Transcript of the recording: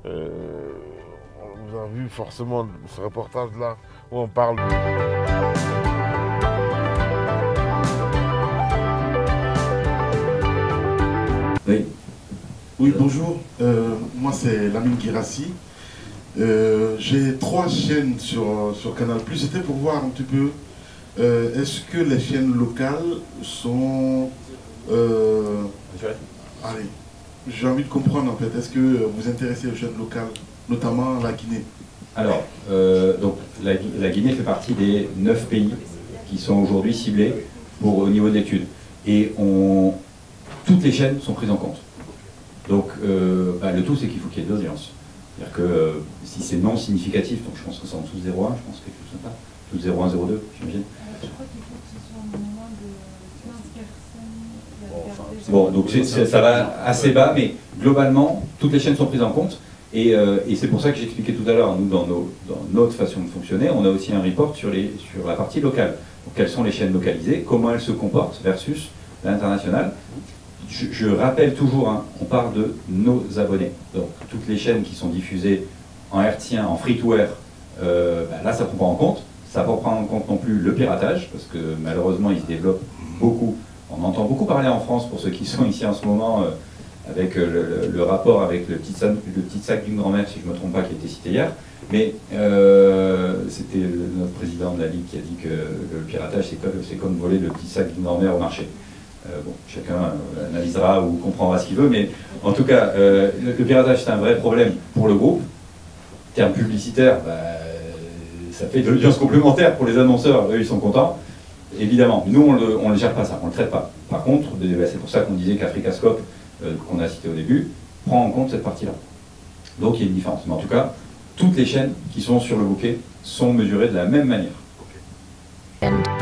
Euh, vous avez vu forcément ce reportage-là où on parle. Oui. Oui, bonjour. Moi, c'est Lamine Guirassi. J'ai 3 chaînes sur Canal+. C'était pour voir un petit peu, est-ce que les chaînes locales sont... allez, j'ai envie de comprendre en fait. Est-ce que vous vous intéressez aux chaînes locales, notamment la Guinée? Alors, donc, la Guinée fait partie des 9 pays qui sont aujourd'hui ciblés au niveau de l'étude. Et toutes les chaînes sont prises en compte. Donc, le tout, c'est qu'il faut qu'il y ait de l'audience. C'est-à-dire que si c'est non significatif, donc je pense que c'est en dessous de 0,1, je pense quelque chose comme ça, tout 0,1, 0,2, j'imagine. Je crois qu'il faut que ce soit au moins de 15 personnes. Bon, donc ça va assez bas, mais globalement, toutes les chaînes sont prises en compte. Et c'est pour ça que j'expliquais tout à l'heure, nous, dans notre façon de fonctionner, on a aussi un report sur la partie locale. Donc, quelles sont les chaînes localisées, comment elles se comportent versus l'international. Je rappelle toujours, hein, on parle de nos abonnés. Donc, toutes les chaînes qui sont diffusées en hertzien, en free-to-air, là, ça ne prend pas en compte. Ça ne prend pas en compte non plus le piratage, parce que malheureusement, il se développe beaucoup. On entend beaucoup parler en France, pour ceux qui sont ici en ce moment, avec le rapport avec le petit sac d'une grand-mère, si je ne me trompe pas, qui a été cité hier. Mais c'était notre président de la Ligue qui a dit que le piratage, c'est comme voler le petit sac d'une grand-mère au marché. Bon, chacun analysera ou comprendra ce qu'il veut, mais en tout cas, le piratage, c'est un vrai problème pour le groupe. Terme publicitaire, ça fait de l'audience complémentaire pour les annonceurs, eux, ils sont contents. Évidemment, nous, on ne le gère pas ça, on ne le traite pas. Par contre, c'est pour ça qu'on disait qu'Africascope, qu'on a cité au début, prend en compte cette partie-là. Donc il y a une différence. Mais en tout cas, toutes les chaînes qui sont sur le bouquet sont mesurées de la même manière. And